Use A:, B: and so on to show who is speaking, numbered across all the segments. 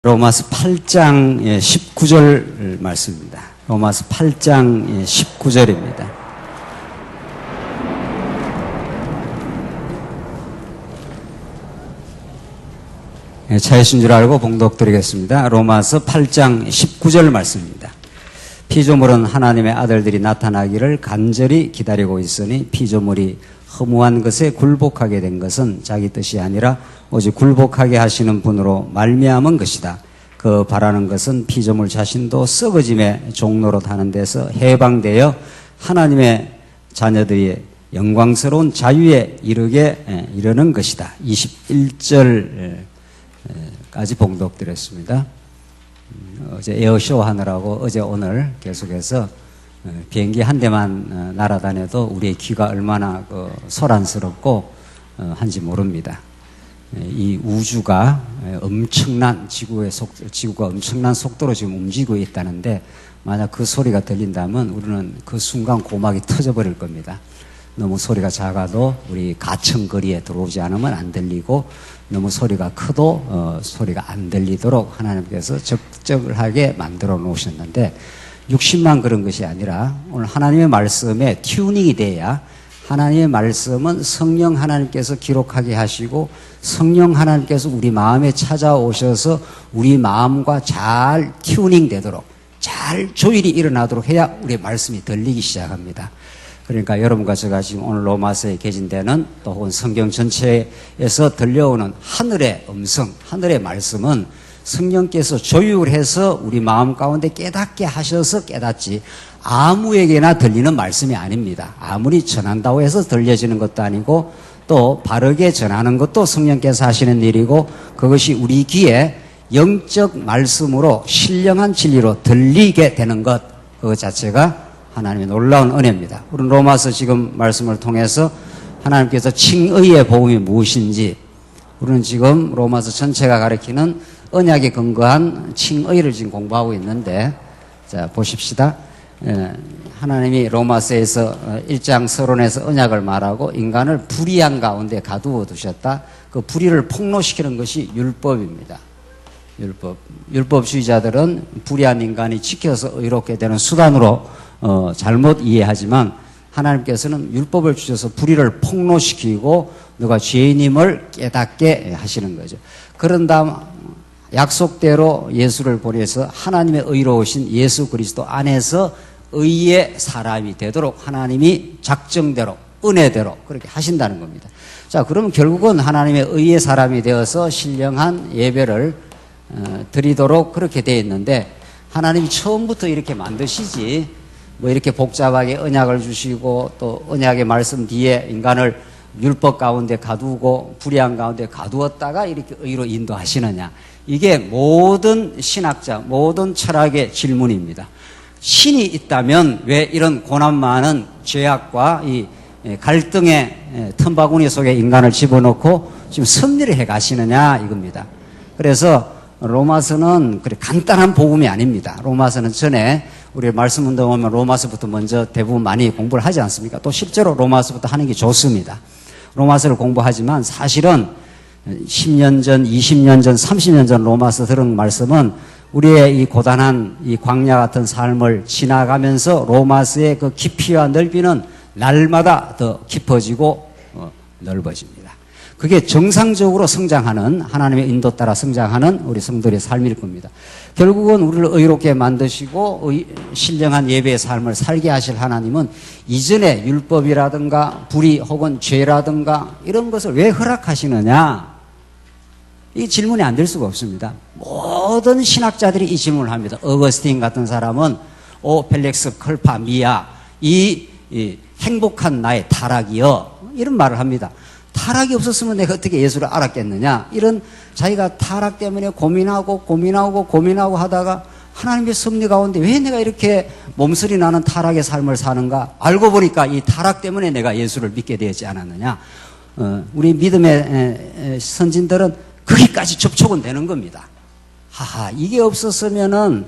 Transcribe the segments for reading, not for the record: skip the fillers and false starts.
A: 로마서 8장 19절 말씀입니다. 로마서 8장 19절입니다. 차이신 줄 알고 봉독드리겠습니다. 로마서 8장 19절 말씀입니다. 피조물은 하나님의 아들들이 나타나기를 간절히 기다리고 있으니 피조물이 허무한 것에 굴복하게 된 것은 자기 뜻이 아니라 오직 굴복하게 하시는 분으로 말미암은 것이다. 그 바라는 것은 피조물 자신도 썩어짐의 종로로 타는 데서 해방되어 하나님의 자녀들이 영광스러운 자유에 이르는 것이다. 21절까지 봉독드렸습니다. 어제 에어쇼 하느라고 어제 오늘 계속해서 비행기 한 대만 날아다녀도 우리의 귀가 얼마나 소란스럽고 한지 모릅니다. 이 우주가 엄청난 지구가 엄청난 속도로 지금 움직이고 있다는데 만약 그 소리가 들린다면 우리는 그 순간 고막이 터져버릴 겁니다. 너무 소리가 작아도 우리 가청거리에 들어오지 않으면 안 들리고 너무 소리가 커도 소리가 안 들리도록 하나님께서 적절하게 만들어 놓으셨는데 60만 그런 것이 아니라 오늘 하나님의 말씀에 튜닝이 돼야 하나님의 말씀은 성령 하나님께서 기록하게 하시고 성령 하나님께서 우리 마음에 찾아오셔서 우리 마음과 잘 튜닝 되도록 잘 조율이 일어나도록 해야 우리의 말씀이 들리기 시작합니다. 그러니까 여러분과 제가 지금 오늘 로마서에 계신 데는 또 혹은 성경 전체에서 들려오는 하늘의 음성, 하늘의 말씀은 성령께서 조율해서 우리 마음 가운데 깨닫게 하셔서 깨닫지 아무에게나 들리는 말씀이 아닙니다. 아무리 전한다고 해서 들려지는 것도 아니고 또 바르게 전하는 것도 성령께서 하시는 일이고 그것이 우리 귀에 영적 말씀으로 신령한 진리로 들리게 되는 것 그것 자체가 하나님의 놀라운 은혜입니다. 우리는 로마서 지금 말씀을 통해서 하나님께서 칭의의 복음이 무엇인지 우리는 지금 로마서 전체가 가리키는 언약에 근거한 칭의를 지금 공부하고 있는데 자 보십시다. 하나님이 로마서에서 1장 서론에서 언약을 말하고 인간을 불의한 가운데 가두어 두셨다. 그 불의를 폭로시키는 것이 율법입니다. 율법주의자들은 불의한 인간이 지켜서 의롭게 되는 수단으로 잘못 이해하지만 하나님께서는 율법을 주셔서 불의를 폭로시키고 너가 죄인임을 깨닫게 하시는 거죠. 그런 다음 약속대로 예수를 보내서 하나님의 의로우신 예수 그리스도 안에서 의의 사람이 되도록 하나님이 작정대로 은혜대로 그렇게 하신다는 겁니다. 자, 그러면 결국은 하나님의 의의 사람이 되어서 신령한 예배를 드리도록 그렇게 되어 있는데 하나님이 처음부터 이렇게 만드시지 뭐 이렇게 복잡하게 언약을 주시고 또 언약의 말씀 뒤에 인간을 율법 가운데 가두고 불의한 가운데 가두었다가 이렇게 의로 인도하시느냐. 이게 모든 신학자, 모든 철학의 질문입니다. 신이 있다면 왜 이런 고난 많은 죄악과 이 갈등의 틈바구니 속에 인간을 집어넣고 지금 섭리를 해 가시느냐 이겁니다. 그래서 로마서는 그렇게 간단한 복음이 아닙니다. 로마서는 전에 우리 말씀 운동 오면 로마서부터 먼저 대부분 많이 공부를 하지 않습니까? 또 실제로 로마서부터 하는 게 좋습니다. 로마서를 공부하지만 사실은 10년 전, 20년 전, 30년 전 로마서 들은 말씀은 우리의 이 고단한 이 광야 같은 삶을 지나가면서 로마서의 그 깊이와 넓이는 날마다 더 깊어지고 넓어집니다. 그게 정상적으로 성장하는 하나님의 인도 따라 성장하는 우리 성도의 삶일 겁니다. 결국은 우리를 의롭게 만드시고 신령한 예배의 삶을 살게 하실 하나님은 이전에 율법이라든가 불의 혹은 죄라든가 이런 것을 왜 허락하시느냐 이 질문이 안 될 수가 없습니다. 모든 신학자들이 이 질문을 합니다. 어거스틴 같은 사람은 오 펠릭스 컬파 미아 이 행복한 나의 타락이여 이런 말을 합니다. 타락이 없었으면 내가 어떻게 예수를 알았겠느냐 이런 자기가 타락 때문에 고민하고 하다가 하나님의 섭리 가운데 왜 내가 이렇게 몸서리 나는 타락의 삶을 사는가 알고 보니까 이 타락 때문에 내가 예수를 믿게 되지 않았느냐. 우리 믿음의 선진들은 거기까지 접촉은 되는 겁니다. 하하 이게 없었으면은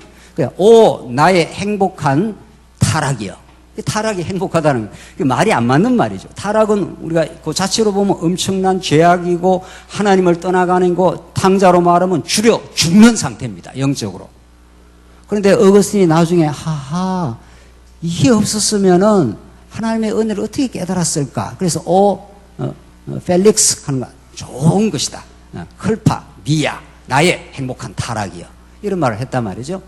A: 오 나의 행복한 타락이여 타락이 행복하다는 말이 안 맞는 말이죠. 타락은 우리가 그 자체로 보면 엄청난 죄악이고 하나님을 떠나가는 거, 탕자로 말하면 죽는 상태입니다. 영적으로. 그런데 어거스틴이 나중에 하하 이게 없었으면은 하나님의 은혜를 어떻게 깨달았을까? 그래서 펠릭스 하는 거 좋은 것이다. 클파 미야 나의 행복한 타락이여 이런 말을 했단 말이죠.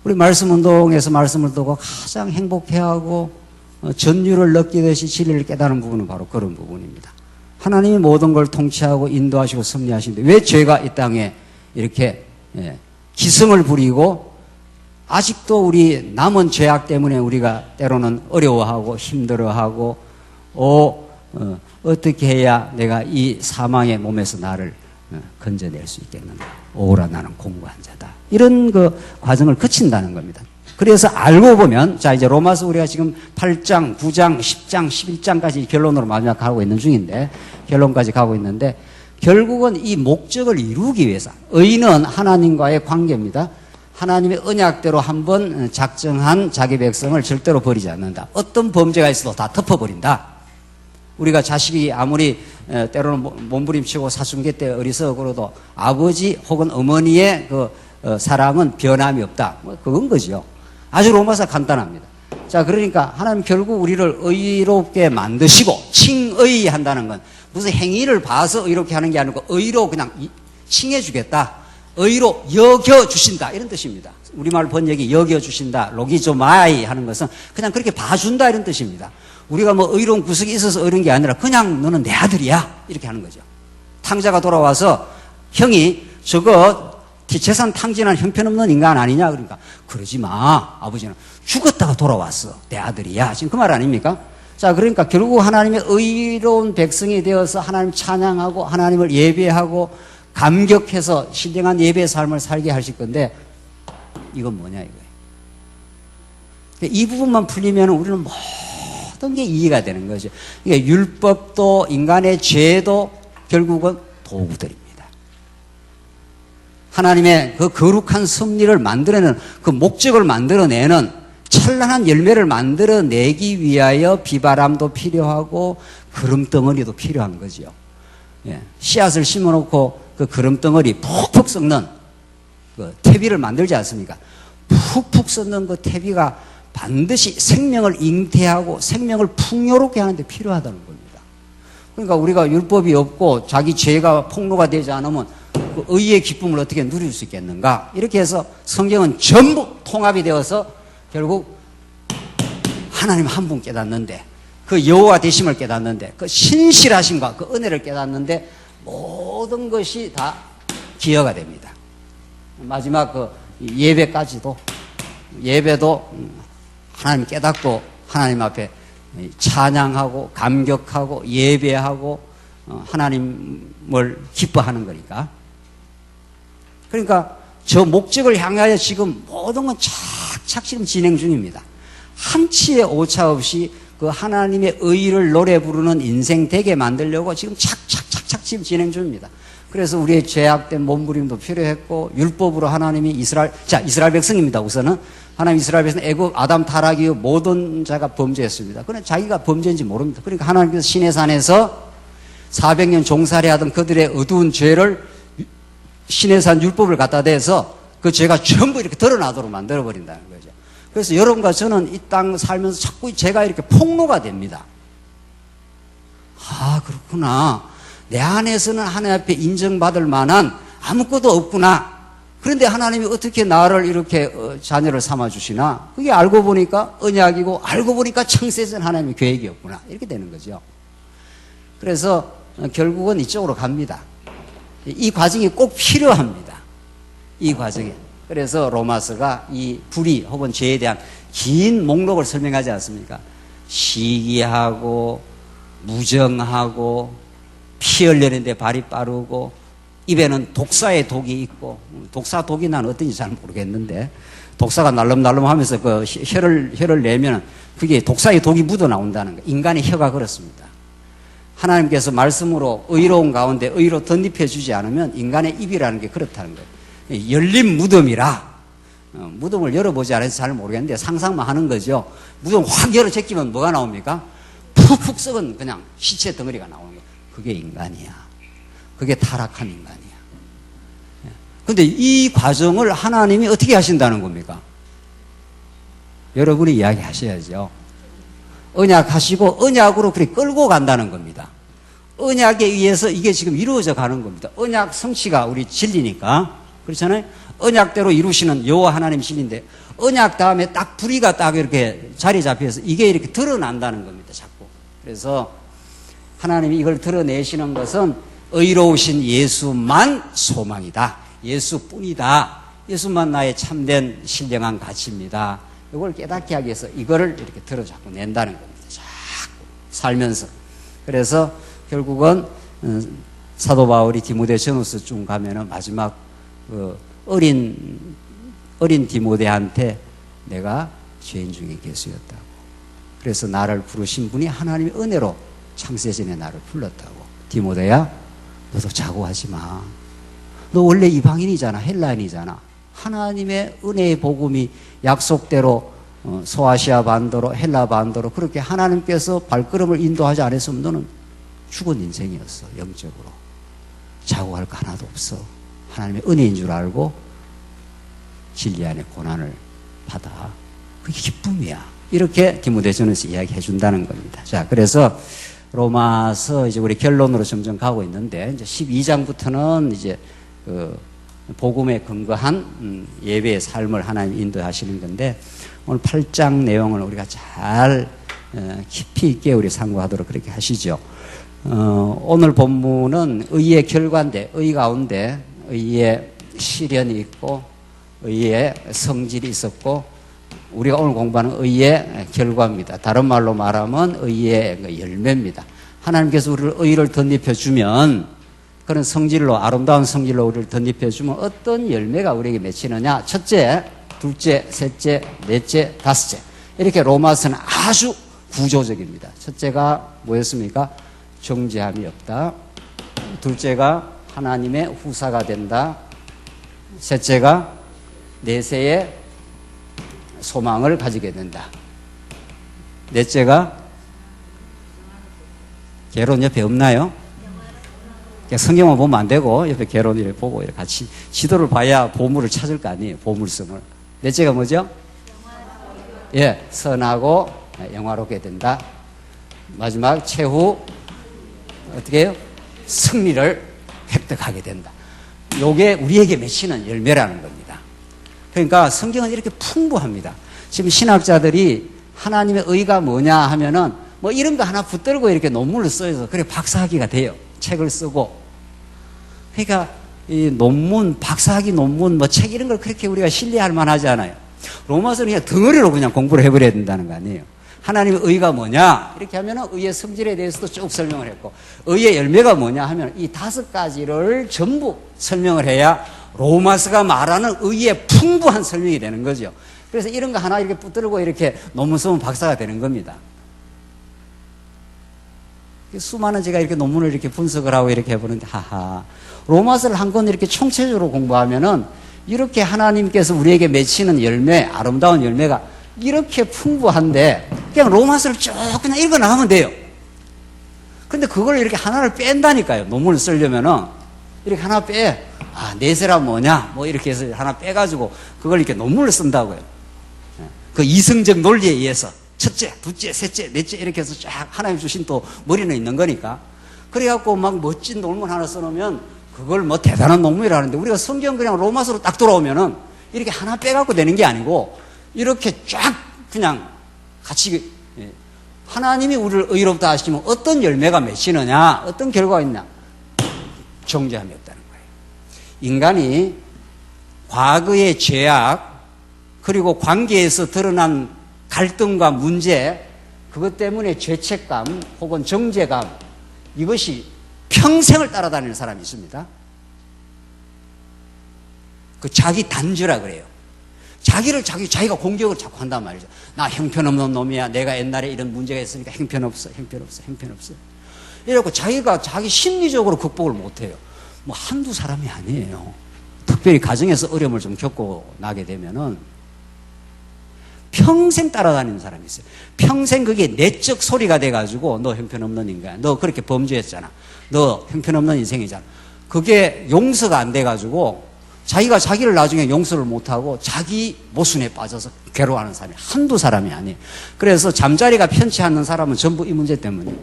A: 우리 말씀운동에서 말씀을 듣고 가장 행복해하고 전율을 느끼듯이 진리를 깨달은 부분은 바로 그런 부분입니다. 하나님이 모든 걸 통치하고 인도하시고 섭리하시는데 왜 죄가 이 땅에 이렇게 기승을 부리고 아직도 우리 남은 죄악 때문에 우리가 때로는 어려워하고 힘들어하고 어떻게 해야 내가 이 사망의 몸에서 나를 건져낼 수 있겠는가. 오라 나는 공고한 자다. 이런 그 과정을 거친다는 겁니다. 그래서 알고 보면 자 이제 로마서 우리가 지금 8장, 9장, 10장, 11장까지 결론으로 마지막 가고 있는 중인데 결론까지 가고 있는데 결국은 이 목적을 이루기 위해서 의인은 하나님과의 관계입니다. 하나님의 언약대로 한번 작정한 자기 백성을 절대로 버리지 않는다. 어떤 범죄가 있어도 다 덮어버린다. 우리가 자식이 아무리 때로는 몸부림치고 사춘기 때 어리석어도 아버지 혹은 어머니의 그 사랑은 변함이 없다. 뭐 그건 거죠. 아주 로마서 간단합니다. 자, 그러니까 하나님 결국 우리를 의롭게 만드시고 칭의한다는 건 무슨 행위를 봐서 의롭게 하는 게 아니고 의로 그냥 칭해주겠다. 의로 여겨주신다. 이런 뜻입니다. 우리말 번역이 여겨주신다. 로기조마이 하는 것은 그냥 그렇게 봐준다. 이런 뜻입니다. 우리가 뭐 의로운 구석이 있어서 의로운 게 아니라 그냥 너는 내 아들이야. 이렇게 하는 거죠. 탕자가 돌아와서 형이 저거 재산 탕진한 형편없는 인간 아니냐. 그러니까 그러지 마. 아버지는 죽었다가 돌아왔어. 내 아들이야. 지금 그 말 아닙니까? 자, 그러니까 결국 하나님의 의로운 백성이 되어서 하나님 찬양하고 하나님을 예배하고 감격해서 신령한 예배의 삶을 살게 하실 건데 이건 뭐냐 이거예요. 이 부분만 풀리면 우리는 모든 게 이해가 되는 거죠. 그러니까 율법도 인간의 죄도 결국은 도구들입니다. 하나님의 그 거룩한 섭리를 만들어내는 그 목적을 만들어내는 찬란한 열매를 만들어내기 위하여 비바람도 필요하고 그름덩어리도 필요한 거죠. 씨앗을 심어놓고 그 그름덩어리 푹푹 썩는 그 퇴비를 만들지 않습니까? 푹푹 썩는 그 퇴비가 반드시 생명을 잉태하고 생명을 풍요롭게 하는데 필요하다는 겁니다. 그러니까 우리가 율법이 없고 자기 죄가 폭로가 되지 않으면 그 의의 기쁨을 어떻게 누릴 수 있겠는가? 이렇게 해서 성경은 전부 통합이 되어서 결국 하나님 한 분 깨닫는데 그 여호와 되심을 깨닫는데 그 신실하심과 그 은혜를 깨닫는데 모든 것이 다 기여가 됩니다. 마지막 그 예배까지도 예배도 하나님 깨닫고 하나님 앞에 찬양하고 감격하고 예배하고 하나님을 기뻐하는 거니까. 그러니까 저 목적을 향하여 지금 모든 건 착착 지금 진행 중입니다. 한치의 오차 없이 그 하나님의 의를 노래 부르는 인생 되게 만들려고 지금 착착착착 지금 진행 중입니다. 그래서 우리의 죄악된 몸부림도 필요했고 율법으로 하나님이 이스라엘 백성입니다. 우선은 하나님 이스라엘 백성 애굽 아담 타락 이후 모든 자가 범죄했습니다. 그런데 자기가 범죄인지 모릅니다. 그러니까 하나님께서 시내산에서 400년 종살이하던 그들의 어두운 죄를 시내산 율법을 갖다 대서 그 죄가 전부 이렇게 드러나도록 만들어버린다는 거죠. 그래서 여러분과 저는 이 땅 살면서 자꾸 죄가 이렇게 폭로가 됩니다. 아, 그렇구나. 내 안에서는 하나님 앞에 인정받을 만한 아무것도 없구나. 그런데 하나님이 어떻게 나를 이렇게 자녀를 삼아주시나? 그게 알고 보니까 언약이고 알고 보니까 창세전 하나님의 계획이었구나. 이렇게 되는 거죠. 그래서 결국은 이쪽으로 갑니다. 이 과정이 꼭 필요합니다. 이 과정이. 그래서 로마서가 이 불의 혹은 죄에 대한 긴 목록을 설명하지 않습니까? 시기하고 무정하고 피 흘리는데 발이 빠르고 입에는 독사의 독이 있고 독사 독이 난 어떤지 잘 모르겠는데 독사가 날름날름 하면서 그 혀를 내면 그게 독사의 독이 묻어 나온다는 거예요. 인간의 혀가 그렇습니다. 하나님께서 말씀으로 의로운 가운데 의로 덧입혀 주지 않으면 인간의 입이라는 게 그렇다는 거예요. 열린 무덤이라 무덤을 열어보지 않아서 잘 모르겠는데 상상만 하는 거죠. 무덤 확 열어 제끼면 뭐가 나옵니까? 푹푹 썩은 그냥 시체 덩어리가 나오는 거예요. 그게 인간이야. 그게 타락한 인간이야. 근데 이 과정을 하나님이 어떻게 하신다는 겁니까? 여러분이 이야기 하셔야죠. 언약하시고 언약으로 그렇게 끌고 간다는 겁니다. 언약에 의해서 이게 지금 이루어져 가는 겁니다. 언약 성취가 우리 진리니까. 그렇잖아요? 언약대로 이루시는 여호와 하나님 진리인데 언약 다음에 딱 불의가 딱 이렇게 자리 잡혀서 이게 이렇게 드러난다는 겁니다. 자꾸. 그래서 하나님이 이걸 드러내시는 것은 의로우신 예수만 소망이다. 예수뿐이다. 예수만 나의 참된 신령한 가치입니다. 이걸 깨닫게 하기 위해서 이거를 이렇게 들어 자꾸 낸다는 겁니다. 자꾸 살면서. 그래서 결국은 사도 바울이 디모데전후서 쭉 가면은 마지막 어린 디모데한테 내가 죄인 중에 개수였다고. 그래서 나를 부르신 분이 하나님의 은혜로 창세전에 나를 불렀다고. 디모데야, 너도 자고하지 마. 너 원래 이방인이잖아. 헬라인이잖아. 하나님의 은혜의 복음이 약속대로 소아시아 반도로 헬라 반도로 그렇게 하나님께서 발걸음을 인도하지 않았으면 너는 죽은 인생이었어. 영적으로. 자고할 거 하나도 없어. 하나님의 은혜인 줄 알고 진리 안에 고난을 받아. 그게 기쁨이야. 이렇게 디모데전에서 이야기해 준다는 겁니다. 자, 그래서 로마서 이제 우리 결론으로 점점 가고 있는데 이제 12장부터는 이제 복음에 근거한 예배의 삶을 하나님 인도하시는 건데 오늘 8장 내용을 우리가 잘 깊이 있게 우리 상고하도록 그렇게 하시죠. 오늘 본문은 의의 결과인데 의 가운데 의의 시련이 있고 의의 성질이 있었고 우리가 오늘 공부하는 의의 결과입니다. 다른 말로 말하면 의의 열매입니다. 하나님께서 우리를 의를 덧입혀 주면 그런 성질로 아름다운 성질로 우리를 덧입혀 주면 어떤 열매가 우리에게 맺히느냐. 첫째, 둘째, 셋째, 넷째, 다섯째. 이렇게 로마서는 아주 구조적입니다. 첫째가 뭐였습니까? 정죄함이 없다. 둘째가 하나님의 후사가 된다. 셋째가 내세의 소망을 가지게 된다. 넷째가 결혼 옆에 없나요? 성경만 보면 안 되고 옆에 결혼을 보고 이렇게 같이 지도를 봐야 보물을 찾을 거 아니에요. 보물성을. 넷째가 뭐죠? 예, 선하고 영화롭게 된다. 마지막 최후 어떻게 해요? 승리를 획득하게 된다. 요게 우리에게 맺히는 열매라는 겁니다. 그러니까 성경은 이렇게 풍부합니다. 지금 신학자들이 하나님의 의가 뭐냐 하면은 뭐 이런 거 하나 붙들고 이렇게 논문을 써서 그래 박사학위가 돼요. 책을 쓰고. 그러니까 이 논문, 박사학위 논문, 뭐 책 이런 걸 그렇게 우리가 신뢰할 만하지 않아요. 로마서는 그냥 덩어리로 그냥 공부를 해버려야 된다는 거 아니에요. 하나님의 의가 뭐냐? 이렇게 하면은 의의 성질에 대해서도 쭉 설명을 했고, 의의 열매가 뭐냐 하면 이 5가지를 전부 설명을 해야 로마서가 말하는 의의 풍부한 설명이 되는 거죠. 그래서 이런 거 하나 이렇게 붙들고 이렇게 논문 쓰면 박사가 되는 겁니다. 수많은 제가 이렇게 논문을 이렇게 분석을 하고 이렇게 해보는데, 하하. 로마서를 한 권 이렇게 총체적으로 공부하면은 이렇게 하나님께서 우리에게 맺히는 열매, 아름다운 열매가 이렇게 풍부한데 그냥 로마서를 쭉 그냥 읽어 나가면 돼요. 근데 그걸 이렇게 하나를 뺀다니까요. 논문을 쓰려면은 이렇게 하나 빼. 아, 내세란 뭐냐? 뭐 이렇게 해서 하나 빼가지고 그걸 이렇게 논문을 쓴다고요. 그 이성적 논리에 의해서 첫째, 둘째, 셋째, 넷째 이렇게 해서 쫙 하나님 주신 또 머리는 있는 거니까. 그래갖고 막 멋진 논문 하나 써놓으면 그걸 뭐 대단한 논문이라는데 우리가 성경 그냥 로마서로 딱 돌아오면은 이렇게 하나 빼갖고 되는 게 아니고 이렇게 쫙 그냥 같이 하나님이 우리를 의롭다 하시면 어떤 열매가 맺히느냐, 어떤 결과가 있냐. 정죄함이 없다는 거예요. 인간이 과거의 죄악 그리고 관계에서 드러난 갈등과 문제, 그것 때문에 죄책감 혹은 정죄감, 이것이 평생을 따라다니는 사람이 있습니다. 그 자기 단죄라 그래요. 자기가 공격을 자꾸 한단 말이죠. 나 형편없는 놈이야. 내가 옛날에 이런 문제가 있으니까 형편없어. 이래갖고 자기 심리적으로 극복을 못해요. 뭐 한두 사람이 아니에요. 특별히 가정에서 어려움을 좀 겪고 나게 되면은 평생 따라다니는 사람이 있어요. 평생 그게 내적 소리가 돼가지고 너 형편없는 인간, 너 그렇게 범죄했잖아, 너 형편없는 인생이잖아. 그게 용서가 안 돼가지고 자기가 자기를 나중에 용서를 못하고 자기 모순에 빠져서 괴로워하는 사람이 한두 사람이 아니에요. 그래서 잠자리가 편치 않는 사람은 전부 이 문제 때문이에요.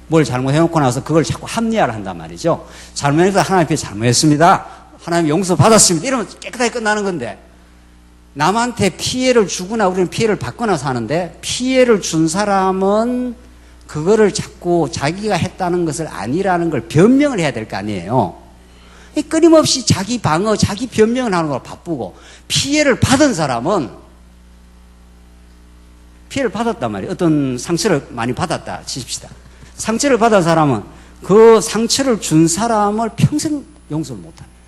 A: 뭘 잘못해놓고 나서 그걸 자꾸 합리화를 한단 말이죠. 잘못해서 하나님 앞에 잘못했습니다, 하나님 용서 받았습니다, 이러면 깨끗하게 끝나는 건데, 남한테 피해를 주거나 우리는 피해를 받거나 사는데, 피해를 준 사람은 그거를 자꾸 자기가 했다는 것을 아니라는 걸 변명을 해야 될 거 아니에요. 끊임없이 자기 방어, 자기 변명을 하는 걸 바쁘고, 피해를 받은 사람은 피해를 받았단 말이에요. 어떤 상처를 많이 받았다 치십시다. 상처를 받은 사람은 그 상처를 준 사람을 평생 용서를 못합니다.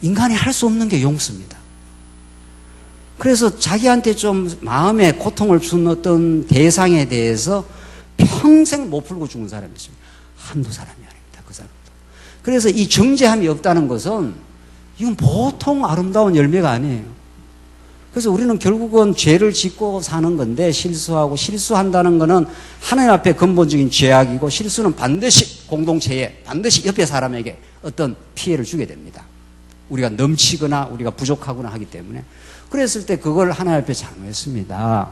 A: 인간이 할 수 없는 게 용서입니다. 그래서 자기한테 좀 마음에 고통을 준 어떤 대상에 대해서 평생 못 풀고 죽은 사람이 있습니다. 한두 사람이 아닙니다. 그 사람도. 그래서 이 정죄함이 없다는 것은 이건 보통 아름다운 열매가 아니에요. 그래서 우리는 결국은 죄를 짓고 사는 건데, 실수하고, 실수한다는 것은 하나님 앞에 근본적인 죄악이고, 실수는 반드시 공동체에, 반드시 옆에 사람에게 어떤 피해를 주게 됩니다. 우리가 넘치거나 우리가 부족하거나 하기 때문에. 그랬을 때 그걸 하나님 앞에 잘못했습니다.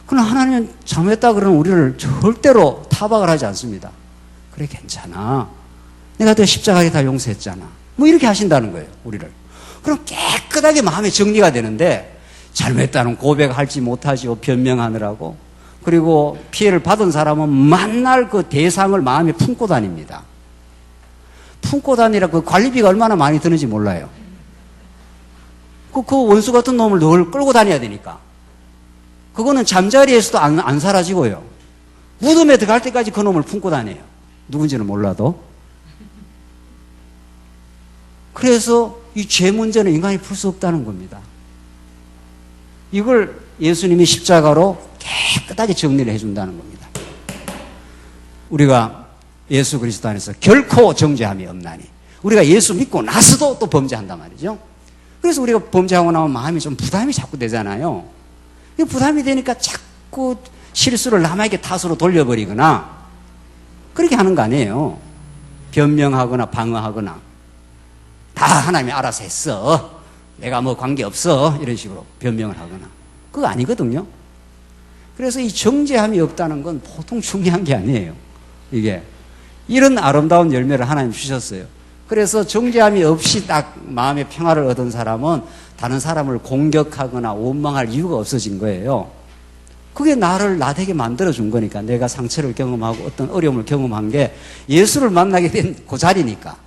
A: 그러나 하나님은 잘못했다 그러면 우리를 절대로 타박을 하지 않습니다. 그래, 괜찮아, 내가 너 십자가에 다 용서했잖아, 뭐 이렇게 하신다는 거예요, 우리를. 그럼 깨끗하게 마음의 정리가 되는데, 잘못했다는 고백할지 못하지요, 변명하느라고. 그리고 피해를 받은 사람은 만날 그 대상을 마음에 품고 다닙니다. 품고 다니라 그 관리비가 얼마나 많이 드는지 몰라요. 그 원수 같은 놈을 늘 끌고 다녀야 되니까. 그거는 잠자리에서도 안 사라지고요. 무덤에 들어갈 때까지 그 놈을 품고 다녀요. 누군지는 몰라도. 그래서 이 죄 문제는 인간이 풀 수 없다는 겁니다. 이걸 예수님이 십자가로 깨끗하게 정리를 해준다는 겁니다. 우리가 예수 그리스도 안에서 결코 정죄함이 없나니, 우리가 예수 믿고 나서도 또 범죄한단 말이죠. 그래서 우리가 범죄하고 나면 마음이 좀 부담이 자꾸 되잖아요. 이 부담이 되니까 자꾸 실수를 남에게 탓으로 돌려버리거나 그렇게 하는 거 아니에요. 변명하거나 방어하거나, 다 하나님이 알아서 했어, 내가 뭐 관계없어, 이런 식으로 변명을 하거나, 그거 아니거든요. 그래서 이 정죄함이 없다는 건 보통 중요한 게 아니에요. 이게 이런 아름다운 열매를 하나님 주셨어요. 그래서 정죄함이 없이 딱 마음의 평화를 얻은 사람은 다른 사람을 공격하거나 원망할 이유가 없어진 거예요. 그게 나를 나되게 만들어준 거니까. 내가 상처를 경험하고 어떤 어려움을 경험한 게 예수를 만나게 된 그 자리니까.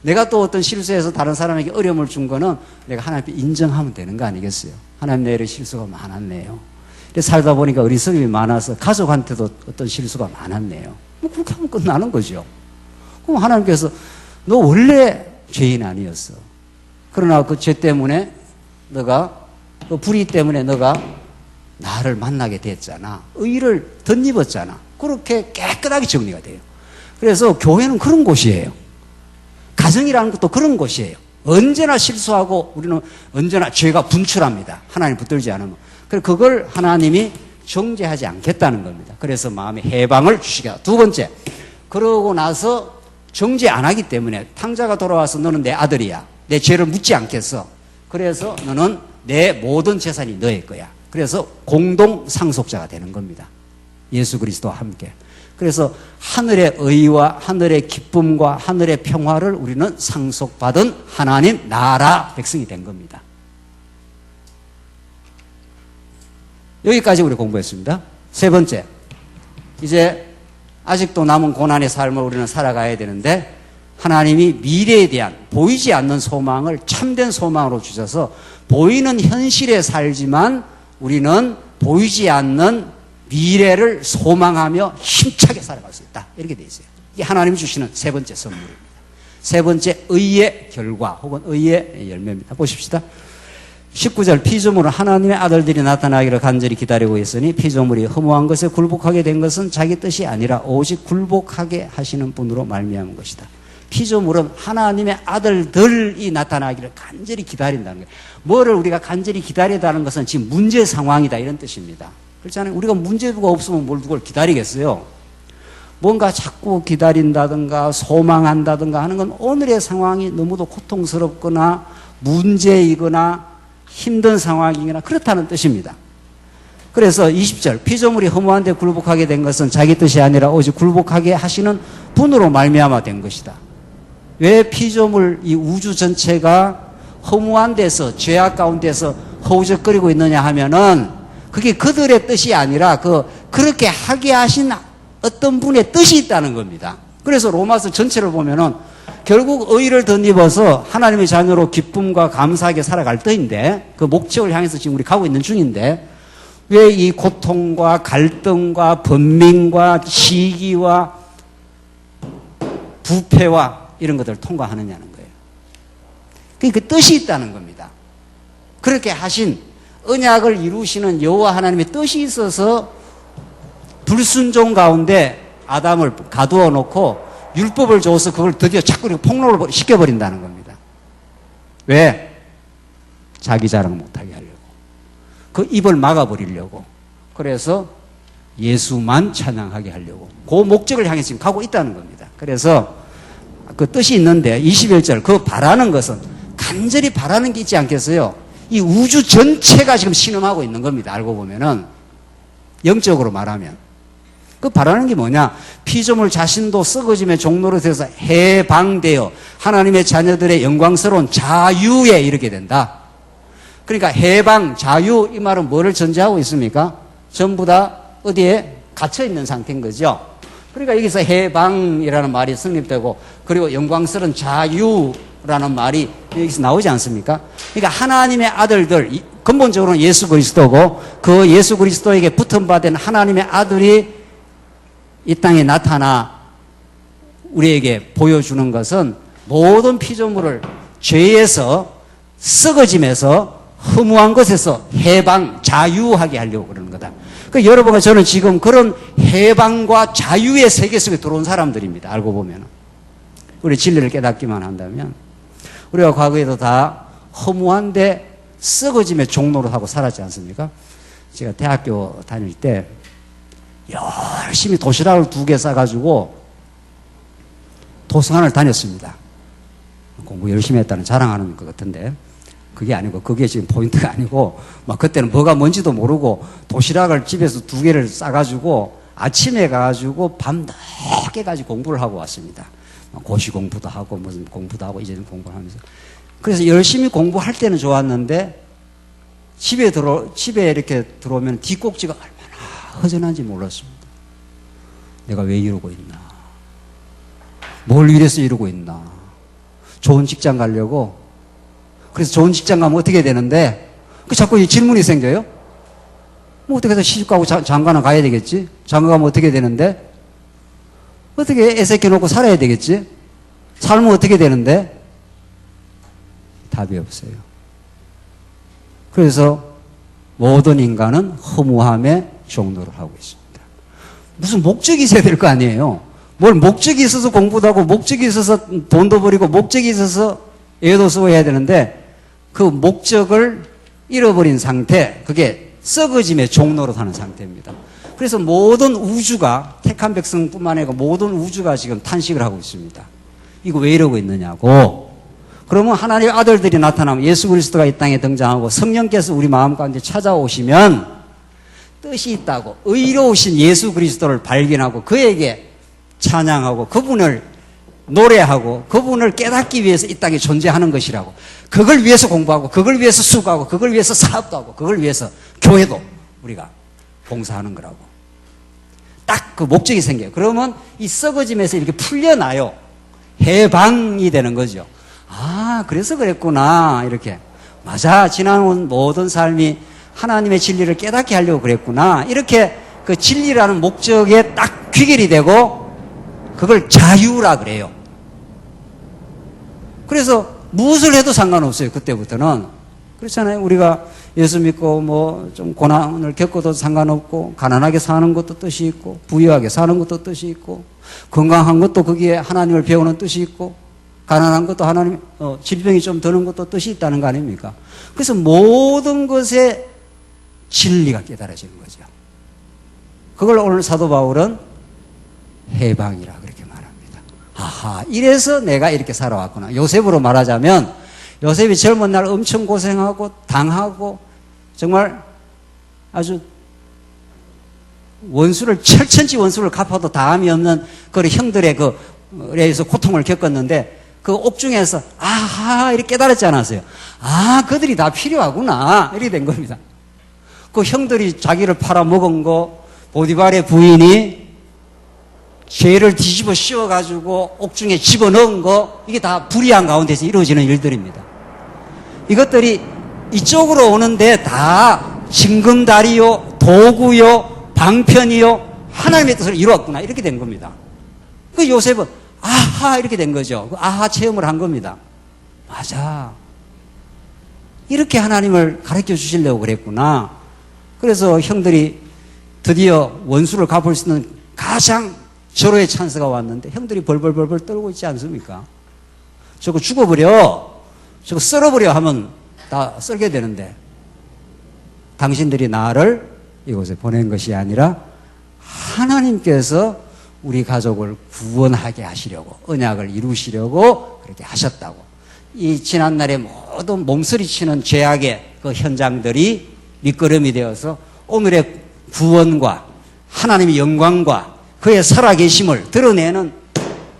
A: 내가 또 어떤 실수해서 다른 사람에게 어려움을 준 거는 내가 하나님 앞에 인정하면 되는 거 아니겠어요? 하나님, 내 실수가 많았네요. 살다 보니까 어리석음이 많아서 가족한테도 어떤 실수가 많았네요. 뭐 그렇게 하면 끝나는 거죠. 그럼 하나님께서 너 원래 죄인 아니었어, 그러나 그 죄 때문에 너가, 그 불의 때문에 너가 나를 만나게 됐잖아, 의를 덧입었잖아. 그렇게 깨끗하게 정리가 돼요. 그래서 교회는 그런 곳이에요. 가정이라는 것도 그런 곳이에요. 언제나 실수하고 우리는 언제나 죄가 분출합니다, 하나님 붙들지 않으면. 그래서 그걸 하나님이 정죄하지 않겠다는 겁니다. 그래서 마음의 해방을 주시게. 두 번째, 그러고 나서 정죄 안 하기 때문에 탕자가 돌아와서 너는 내 아들이야, 내 죄를 묻지 않겠어, 그래서 너는 내 모든 재산이 너의 거야. 그래서 공동 상속자가 되는 겁니다, 예수 그리스도와 함께. 그래서 하늘의 의와 하늘의 기쁨과 하늘의 평화를 우리는 상속받은 하나님 나라 백성이 된 겁니다. 여기까지 우리 공부했습니다. 세 번째, 이제 아직도 남은 고난의 삶을 우리는 살아가야 되는데, 하나님이 미래에 대한 보이지 않는 소망을 참된 소망으로 주셔서 보이는 현실에 살지만 우리는 보이지 않는 미래를 소망하며 힘차게 살아갈 수 있다, 이렇게 돼 있어요. 이게 하나님이 주시는 세 번째 선물입니다. 세 번째 의의 결과 혹은 의의 열매입니다. 보십시다. 19절 피조물은 하나님의 아들들이 나타나기를 간절히 기다리고 있으니 피조물이 허무한 것에 굴복하게 된 것은 자기 뜻이 아니라 오직 굴복하게 하시는 분으로 말미암은 것이다. 피조물은 하나님의 아들들이 나타나기를 간절히 기다린다는 거예요. 뭐를 우리가 간절히 기다리다는 것은 지금 문제 상황이다 이런 뜻입니다. 그렇잖아요. 우리가 문제가 없으면 뭘 누굴 기다리겠어요. 뭔가 자꾸 기다린다든가 소망한다든가 하는 건 오늘의 상황이 너무도 고통스럽거나 문제이거나 힘든 상황이거나 그렇다는 뜻입니다. 그래서 20절 피조물이 허무한 데 굴복하게 된 것은 자기 뜻이 아니라 오직 굴복하게 하시는 분으로 말미암아 된 것이다. 왜 피조물 이 우주 전체가 허무한 데서 죄악 가운데서 허우적거리고 있느냐 하면은 그게 그들의 뜻이 아니라 그렇게 하게 하신 어떤 분의 뜻이 있다는 겁니다. 그래서 로마서 전체를 보면은 결국 의를 덧입어서 하나님의 자녀로 기쁨과 감사하게 살아갈 터인데 그 목적을 향해서 지금 우리 가고 있는 중인데 왜 이 고통과 갈등과 번민과 시기와 부패와 이런 것들을 통과하느냐는 거예요. 그 뜻이 있다는 겁니다. 그렇게 하신 언약을 이루시는 여호와 하나님의 뜻이 있어서 불순종 가운데 아담을 가두어 놓고 율법을 줘서 그걸 드디어 자꾸 폭로를 시켜버린다는 겁니다. 왜? 자기 자랑 못하게 하려고. 그 입을 막아버리려고. 그래서 예수만 찬양하게 하려고. 그 목적을 향해 지금 가고 있다는 겁니다. 그래서 그 뜻이 있는데 21절 그 바라는 것은 간절히 바라는 게 있지 않겠어요? 이 우주 전체가 지금 신음하고 있는 겁니다. 알고 보면은 영적으로 말하면 그 바라는 게 뭐냐? 피조물 자신도 썩어짐의 종로로 돼서 해방되어 하나님의 자녀들의 영광스러운 자유에 이르게 된다. 그러니까 해방, 자유 이 말은 뭐를 전제하고 있습니까? 전부 다 어디에 갇혀 있는 상태인 거죠. 그러니까 여기서 해방이라는 말이 성립되고 그리고 영광스러운 자유라는 말이 여기서 나오지 않습니까? 그러니까 하나님의 아들들 근본적으로는 예수 그리스도고 그 예수 그리스도에게 붙은 바 된 하나님의 아들이 이 땅에 나타나 우리에게 보여주는 것은 모든 피조물을 죄에서 썩어짐에서 허무한 것에서 해방, 자유하게 하려고 그러는 거다. 그러니까 여러분과 저는 지금 그런 해방과 자유의 세계 속에 들어온 사람들입니다. 알고 보면. 우리 진리를 깨닫기만 한다면 우리가 과거에도 다 허무한데 썩어짐의 종로로 하고 살았지 않습니까? 제가 대학교 다닐 때 열심히 도시락을 2개 싸가지고 도서관을 다녔습니다. 공부 열심히 했다는 자랑하는 것 같은데 그게 아니고 그게 지금 포인트가 아니고 막 그때는 뭐가 뭔지도 모르고 도시락을 집에서 2개를 싸가지고 아침에 가가지고 밤 늦게 까지 공부를 하고 왔습니다. 고시 공부도 하고 무슨 공부도 하고 이제는 공부를 하면서 그래서 열심히 공부할 때는 좋았는데 집에 이렇게 들어오면 뒷꼭지가 허전한지 몰랐습니다. 내가 왜 이러고 있나? 뭘 위해서 이러고 있나? 좋은 직장 가려고. 그래서 좋은 직장 가면 어떻게 되는데? 자꾸 이 질문이 생겨요. 뭐 어떻게 해서 시집가고 장가는 가야 되겠지? 장가 가면 어떻게 되는데? 어떻게 애새끼 놓고 살아야 되겠지? 살면 어떻게 되는데? 답이 없어요. 그래서 모든 인간은 허무함에 종로를 하고 있습니다. 무슨 목적이 있어야 될 거 아니에요. 뭘 목적이 있어서 공부도 하고 목적이 있어서 돈도 버리고 목적이 있어서 애도 쓰고 해야 되는데 그 목적을 잃어버린 상태, 그게 썩어짐의 종로로 사는 상태입니다. 그래서 모든 우주가 택한 백성뿐만 아니라 모든 우주가 지금 탄식을 하고 있습니다. 이거 왜 이러고 있느냐고. 그러면 하나님의 아들들이 나타나면 예수 그리스도가 이 땅에 등장하고 성령께서 우리 마음 가운데 찾아오시면 뜻이 있다고 의로우신 예수 그리스도를 발견하고 그에게 찬양하고 그분을 노래하고 그분을 깨닫기 위해서 이 땅에 존재하는 것이라고. 그걸 위해서 공부하고 그걸 위해서 수고하고 그걸 위해서 사업도 하고 그걸 위해서 교회도 우리가 봉사하는 거라고. 딱 그 목적이 생겨요. 그러면 이 썩어짐에서 이렇게 풀려나요. 해방이 되는 거죠. 아, 그래서 그랬구나. 이렇게. 맞아. 지나온 모든 삶이 하나님의 진리를 깨닫게 하려고 그랬구나. 이렇게 그 진리라는 목적에 딱 귀결이 되고 그걸 자유라 그래요. 그래서 무엇을 해도 상관없어요. 그때부터는. 그렇잖아요. 우리가 예수 믿고 뭐 좀 고난을 겪어도 상관없고, 가난하게 사는 것도 뜻이 있고, 부유하게 사는 것도 뜻이 있고, 건강한 것도 거기에 하나님을 배우는 뜻이 있고, 가난한 것도 하나님, 질병이 좀 드는 것도 뜻이 있다는 거 아닙니까? 그래서 모든 것에 진리가 깨달아지는 거죠. 그걸 오늘 사도 바울은 해방이라 그렇게 말합니다. 아하, 이래서 내가 이렇게 살아왔구나. 요셉으로 말하자면, 요셉이 젊은 날 엄청 고생하고 당하고 정말 아주 원수를 철천지 원수를 갚아도 다함이 없는 그 형들의 그에서 고통을 겪었는데 그 옥중에서 아하 이렇게 깨달았지 않았어요. 아, 그들이 다 필요하구나 이렇게 된 겁니다. 그 형들이 자기를 팔아먹은 거, 보디발의 부인이 죄를 뒤집어 씌워가지고 옥중에 집어넣은 거, 이게 다 불의한 가운데서 이루어지는 일들입니다. 이것들이 이쪽으로 오는데 다 징검다리요, 도구요, 방편이요, 하나님의 뜻을 이루었구나 이렇게 된 겁니다. 그 요셉은 아하 이렇게 된 거죠. 그 아하 체험을 한 겁니다. 맞아, 이렇게 하나님을 가르쳐 주시려고 그랬구나. 그래서 형들이 드디어 원수를 갚을 수 있는 가장 절호의 찬스가 왔는데 형들이 벌벌벌벌 떨고 있지 않습니까? 저거 죽어버려, 저거 썰어버려 하면 다 썰게 되는데, 당신들이 나를 이곳에 보낸 것이 아니라 하나님께서 우리 가족을 구원하게 하시려고, 언약을 이루시려고 그렇게 하셨다고. 이 지난날의 모든 몸서리치는 죄악의 그 현장들이 밑거름이 되어서 오늘의 구원과 하나님의 영광과 그의 살아계심을 드러내는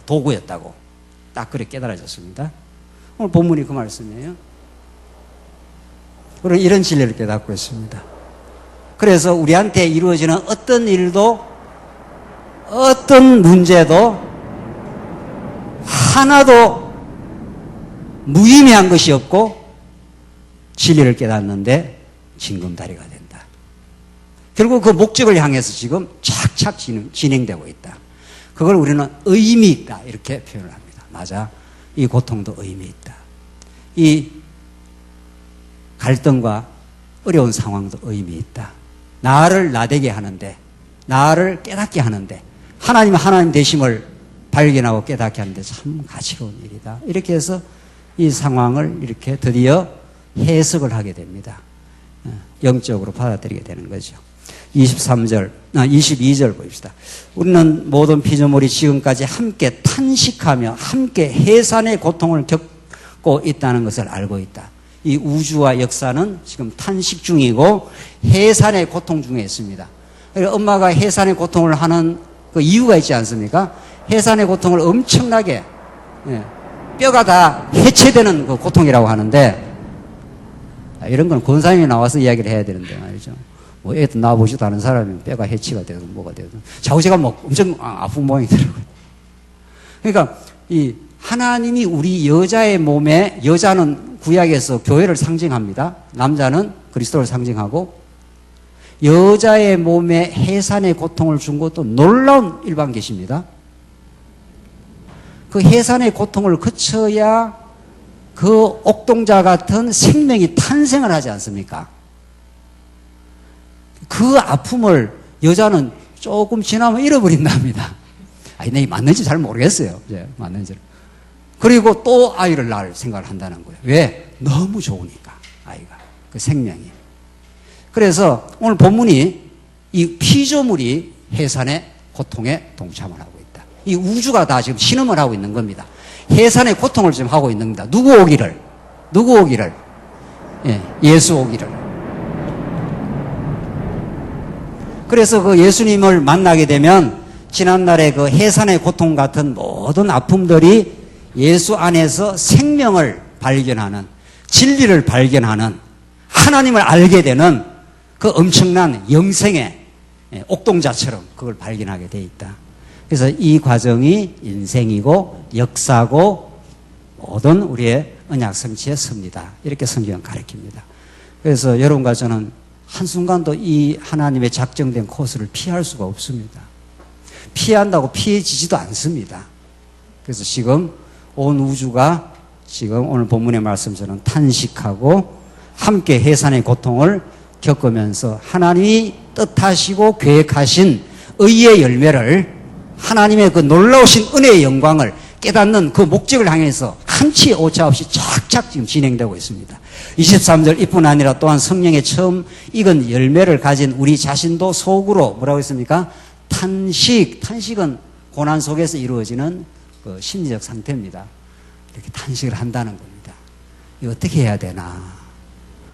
A: 도구였다고 딱 그렇게 깨달아졌습니다. 오늘 본문이 그 말씀이에요. 우리는 이런 진리를 깨닫고 있습니다. 그래서 우리한테 이루어지는 어떤 일도, 어떤 문제도 하나도 무의미한 것이 없고 진리를 깨닫는데 징검다리가 된다. 결국 그 목적을 향해서 지금 착착 진행되고 있다. 그걸 우리는 의미 있다 이렇게 표현을 합니다. 맞아, 이 고통도 의미 있다. 이 갈등과 어려운 상황도 의미 있다. 나를 나되게 하는데, 나를 깨닫게 하는데, 하나님 되심을 발견하고 깨닫게 하는데 참 가치로운 일이다. 이렇게 해서 이 상황을 이렇게 드디어 해석을 하게 됩니다. 영적으로 받아들이게 되는 거죠. 22절 봅시다. 우리는 모든 피조물이 지금까지 함께 탄식하며 함께 해산의 고통을 겪고 있다는 것을 알고 있다. 이 우주와 역사는 지금 탄식 중이고 해산의 고통 중에 있습니다. 엄마가 해산의 고통을 하는 그 이유가 있지 않습니까? 해산의 고통을 엄청나게, 뼈가 다 해체되는 그 고통이라고 하는데, 이런 건 권사님이 나와서 이야기를 해야 되는데 말이죠. 뭐 애도 낳아보지도 않은 사람이 뼈가 해치가 되든 뭐가 되든 자우제가 뭐 엄청 아픈 모양이더라고요. 그러니까 이 하나님이 우리 여자의 몸에, 여자는 구약에서 교회를 상징합니다. 남자는 그리스도를 상징하고, 여자의 몸에 해산의 고통을 준 것도 놀라운 일반 계시입니다. 그 해산의 고통을 거쳐야 그 옥동자 같은 생명이 탄생을 하지 않습니까? 그 아픔을 여자는 조금 지나면 잃어버린답니다. 아니, 내 맞는지 잘 모르겠어요. 이제 맞는지. 그리고 또 아이를 낳을 생각을 한다는 거예요. 왜? 너무 좋으니까, 아이가. 그 생명이. 그래서 오늘 본문이 이 피조물이 해산의 고통에 동참을 하고 있다. 이 우주가 다 지금 신음을 하고 있는 겁니다. 해산의 고통을 지금 하고 있는 겁니다. 누구 오기를? 예, 예수 오기를. 그래서 그 예수님을 만나게 되면 지난날의 그 해산의 고통 같은 모든 아픔들이 예수 안에서 생명을 발견하는, 진리를 발견하는, 하나님을 알게 되는 그 엄청난 영생의 옥동자처럼 그걸 발견하게 돼 있다. 그래서 이 과정이 인생이고 역사고 모든 우리의 언약 성취의 섭니다. 이렇게 성경은 가르칩니다. 그래서 여러분과 저는 한순간도 이 하나님의 작정된 코스를 피할 수가 없습니다. 피한다고 피해지지도 않습니다. 그래서 지금 온 우주가 지금 오늘 본문의 말씀처럼 탄식하고 함께 해산의 고통을 겪으면서 하나님이 뜻하시고 계획하신 의의 열매를, 하나님의 그 놀라우신 은혜의 영광을 깨닫는 그 목적을 향해서 한치 오차 없이 착착 지금 진행되고 있습니다. 23절 이뿐 아니라 또한 성령의 처음 익은 열매를 가진 우리 자신도 속으로 뭐라고 했습니까? 탄식은 고난 속에서 이루어지는 그 심리적 상태입니다. 이렇게 탄식을 한다는 겁니다. 이거 어떻게 해야 되나?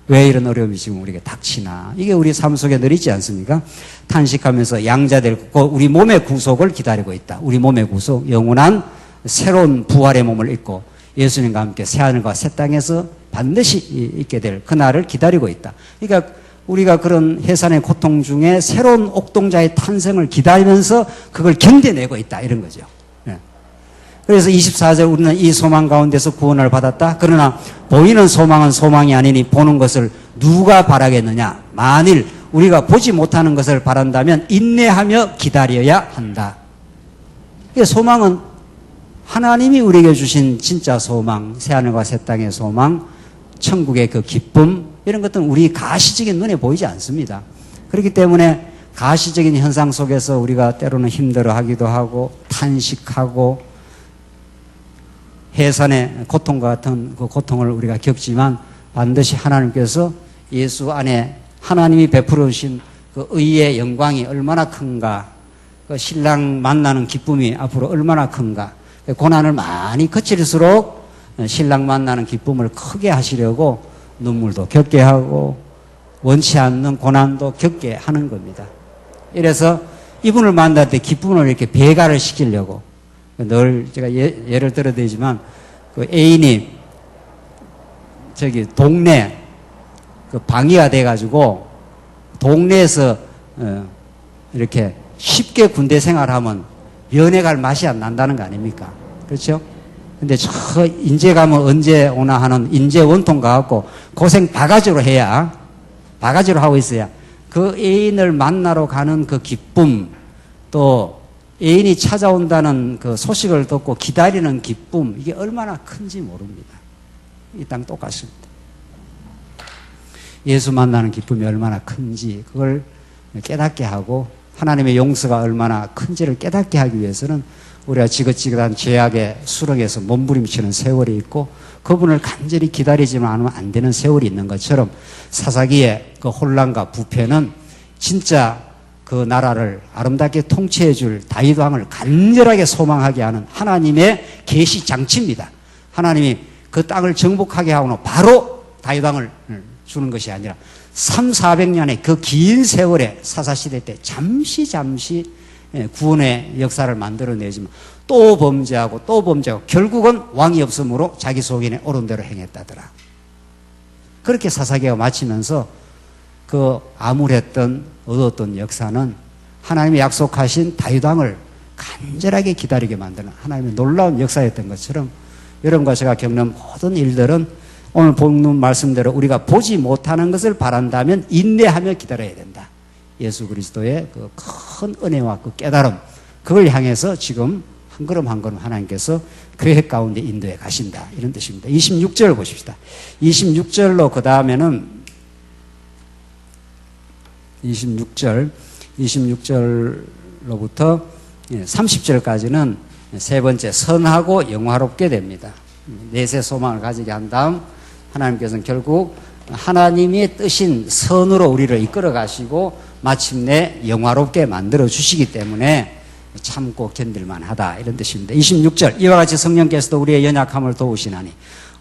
A: 왜 이런 어려움이 지금 우리에게 닥치나? 이게 우리 삶 속에 늘 있지 않습니까? 탄식하면서 양자될 우리 몸의 구속을 기다리고 있다. 우리 몸의 구속, 영원한 새로운 부활의 몸을 입고 예수님과 함께 새하늘과 새 땅에서 반드시 있게 될 그날을 기다리고 있다. 그러니까 우리가 그런 해산의 고통 중에 새로운 옥동자의 탄생을 기다리면서 그걸 견뎌내고 있다, 이런 거죠. 네. 그래서 24절 우리는 이 소망 가운데서 구원을 받았다. 그러나 보이는 소망은 소망이 아니니 보는 것을 누가 바라겠느냐. 만일 우리가 보지 못하는 것을 바란다면 인내하며 기다려야 한다. 소망은 하나님이 우리에게 주신 진짜 소망, 새하늘과 새 땅의 소망, 천국의 그 기쁨, 이런 것들은 우리 가시적인 눈에 보이지 않습니다. 그렇기 때문에 가시적인 현상 속에서 우리가 때로는 힘들어하기도 하고 탄식하고 해산의 고통과 같은 그 고통을 우리가 겪지만 반드시 하나님께서 예수 안에 하나님이 베풀어 주신 그 의의 영광이 얼마나 큰가, 그 신랑 만나는 기쁨이 앞으로 얼마나 큰가, 고난을 많이 거칠수록 신랑 만나는 기쁨을 크게 하시려고 눈물도 겪게 하고 원치 않는 고난도 겪게 하는 겁니다. 이래서 이분을 만날 때 기쁨을 이렇게 배가를 시키려고, 늘 제가 예를 들어드리지만 그 애인이 저기 동네 그 방위가 돼가지고 동네에서 이렇게 쉽게 군대 생활하면 연애 갈 맛이 안 난다는 거 아닙니까? 그렇죠? 근데 저 인제 가면 언제 오나 하는 인제 원통 가갖고 고생 바가지로 해야, 바가지로 하고 있어야 그 애인을 만나러 가는 그 기쁨, 또 애인이 찾아온다는 그 소식을 듣고 기다리는 기쁨, 이게 얼마나 큰지 모릅니다. 이 땅 똑같습니다. 예수 만나는 기쁨이 얼마나 큰지 그걸 깨닫게 하고 하나님의 용서가 얼마나 큰지를 깨닫게 하기 위해서는 우리가 지긋지긋한 죄악의 수렁에서 몸부림치는 세월이 있고 그분을 간절히 기다리지만 않으면 안 되는 세월이 있는 것처럼 사사기의 그 혼란과 부패는 진짜 그 나라를 아름답게 통치해 줄 다윗 왕을 간절하게 소망하게 하는 하나님의 계시 장치입니다. 하나님이 그 땅을 정복하게 하고 바로 다윗 왕을 주는 것이 아니라 300~400년의 그 긴 세월의 사사시대 때 잠시 구원의 역사를 만들어내지만 또 범죄하고 결국은 왕이 없으므로 자기 속인에 옳은 대로 행했다더라. 그렇게 사사기가 마치면서 그 암울했던 얻었던 역사는 하나님이 약속하신 다윗 왕을 간절하게 기다리게 만드는 하나님의 놀라운 역사였던 것처럼 여러분과 제가 겪는 모든 일들은 오늘 본문 말씀대로 우리가 보지 못하는 것을 바란다면 인내하며 기다려야 된다. 예수 그리스도의 그 큰 은혜와 그 깨달음, 그걸 향해서 지금 한 걸음 한 걸음 하나님께서 계획 가운데 인도해 가신다, 이런 뜻입니다. 26절 보십시다. 26절로 그 다음에는 26절로부터 30절까지는 세 번째 선하고 영화롭게 됩니다. 내세 소망을 가지게 한 다음 하나님께서는 결국 하나님의 뜻인 선으로 우리를 이끌어 가시고 마침내 영화롭게 만들어 주시기 때문에 참고 견딜만 하다, 이런 뜻입니다. 26절 이와 같이 성령께서도 우리의 연약함을 도우시나니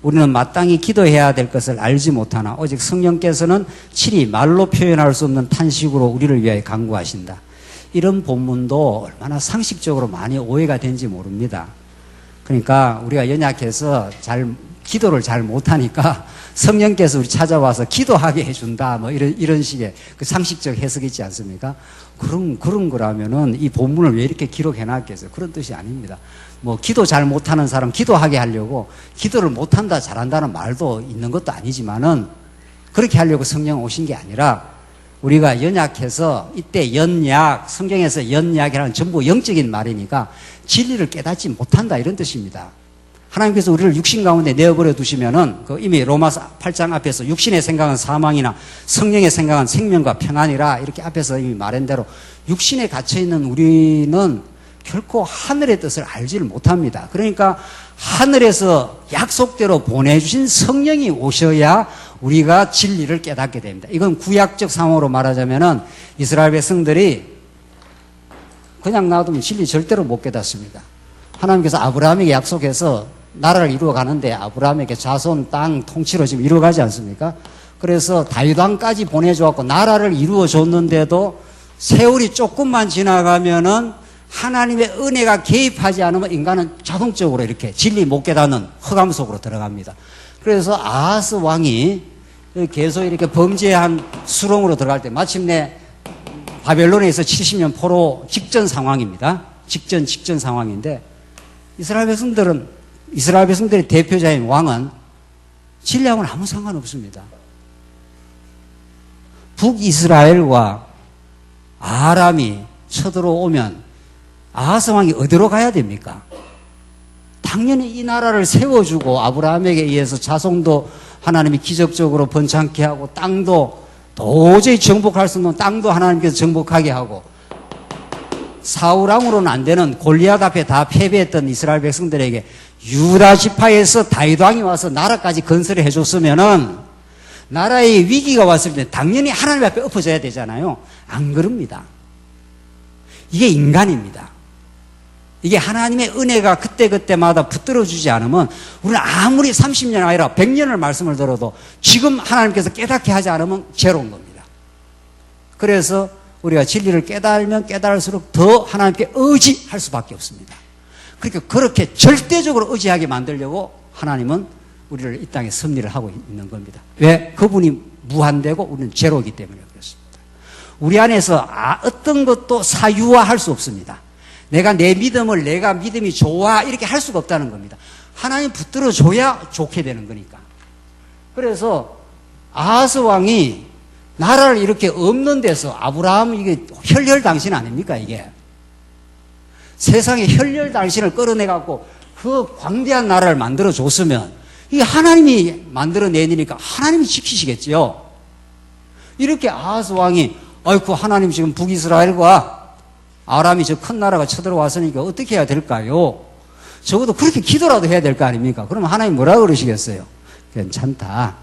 A: 우리는 마땅히 기도해야 될 것을 알지 못하나 오직 성령께서는 친히 말로 표현할 수 없는 탄식으로 우리를 위하여 간구하신다. 이런 본문도 얼마나 상식적으로 많이 오해가 된지 모릅니다. 그러니까 우리가 연약해서 기도를 잘 못하니까 성령께서 우리 찾아와서 기도하게 해준다, 뭐 이런 식의 그 상식적 해석이 있지 않습니까? 그런 거라면은 이 본문을 왜 이렇게 기록해놨겠어요? 그런 뜻이 아닙니다. 뭐 기도 잘 못하는 사람 기도하게 하려고 기도를 못한다 잘한다는 말도 있는 것도 아니지만은 그렇게 하려고 성령 오신 게 아니라 우리가 연약해서 이때 연약, 성경에서 연약이라는 전부 영적인 말이니까 진리를 깨닫지 못한다, 이런 뜻입니다. 하나님께서 우리를 육신 가운데 내어버려 두시면은 그 이미 로마서 8장 앞에서 육신의 생각은 사망이나 성령의 생각은 생명과 평안이라 이렇게 앞에서 이미 말한 대로 육신에 갇혀 있는 우리는 결코 하늘의 뜻을 알지를 못합니다. 그러니까 하늘에서 약속대로 보내주신 성령이 오셔야 우리가 진리를 깨닫게 됩니다. 이건 구약적 상황으로 말하자면은 이스라엘 백성들이 그냥 놔두면 진리 절대로 못 깨닫습니다. 하나님께서 아브라함에게 약속해서 나라를 이루어 가는데 아브라함에게 자손, 땅, 통치로 지금 이루어가지 않습니까? 그래서 다윗 왕까지 보내줘갖고 나라를 이루어 줬는데도 세월이 조금만 지나가면은 하나님의 은혜가 개입하지 않으면 인간은 자동적으로 이렇게 진리 못 깨닫는 흑암 속으로 들어갑니다. 그래서 아하스 왕이 계속 이렇게 범죄한 수렁으로 들어갈 때 마침내 바벨론에서 70년 포로 직전 상황입니다. 직전 상황인데 이스라엘 백성들의 대표자인 왕은 진리하고는 아무 상관없습니다. 북이스라엘과 아람이 쳐들어오면 아하스 왕이 어디로 가야 됩니까? 당연히 이 나라를 세워주고 아브라함에게 의해서 자손도 하나님이 기적적으로 번창케 하고 땅도 도저히 정복할 수 없는 땅도 하나님께서 정복하게 하고 사울왕으로는 안 되는 골리앗 앞에 다 패배했던 이스라엘 백성들에게 유다 지파에서 다윗 왕이 와서 나라까지 건설을 해줬으면은 나라에 위기가 왔을 때 당연히 하나님 앞에 엎어져야 되잖아요. 안 그럽니다. 이게 인간입니다. 이게 하나님의 은혜가 그때그때마다 붙들어주지 않으면 우리는 아무리 30년 아니라 100년을 말씀을 들어도 지금 하나님께서 깨닫게 하지 않으면 죄로운 겁니다. 그래서 우리가 진리를 깨달으면 깨달을수록 더 하나님께 의지할 수밖에 없습니다. 그러니까 그렇게 절대적으로 의지하게 만들려고 하나님은 우리를 이 땅에 섭리를 하고 있는 겁니다. 왜? 그분이 무한되고 우리는 제로이기 때문에 그렇습니다. 우리 안에서 어떤 것도 사유화할 수 없습니다. 내가 내 믿음이 좋아 이렇게 할 수가 없다는 겁니다. 하나님 붙들어 줘야 좋게 되는 거니까. 그래서 아하스 왕이 나라를 이렇게 없는 데서 아브라함 이게 혈혈당신 아닙니까 이게? 세상에 혈혈당신을 끌어내갖고 그 광대한 나라를 만들어 줬으면 이게 하나님이 만들어내니까 하나님이 지키시겠지요. 이렇게 아하스 왕이 아이고 하나님 지금 북이스라엘과 아람이 저 큰 나라가 쳐들어왔으니까 어떻게 해야 될까요? 적어도 그렇게 기도라도 해야 될 거 아닙니까? 그러면 하나님 뭐라 그러시겠어요? 괜찮다.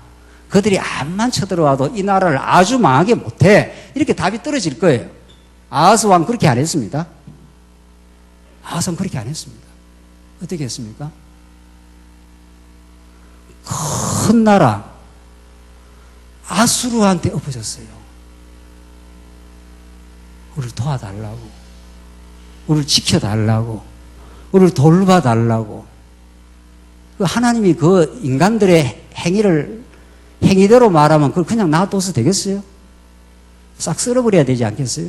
A: 그들이 암만 쳐들어와도 이 나라를 아주 망하게 못해. 이렇게 답이 떨어질 거예요. 아하스 왕 그렇게 안 했습니다. 아하스 왕 그렇게 안 했습니다. 어떻게 했습니까? 큰 나라 아수르한테 엎어졌어요. 우리를 도와달라고, 우리를 지켜달라고, 우리를 돌봐달라고. 하나님이 그 인간들의 행위대로 말하면 그걸 그냥 놔둬서 되겠어요? 싹 쓸어버려야 되지 않겠어요?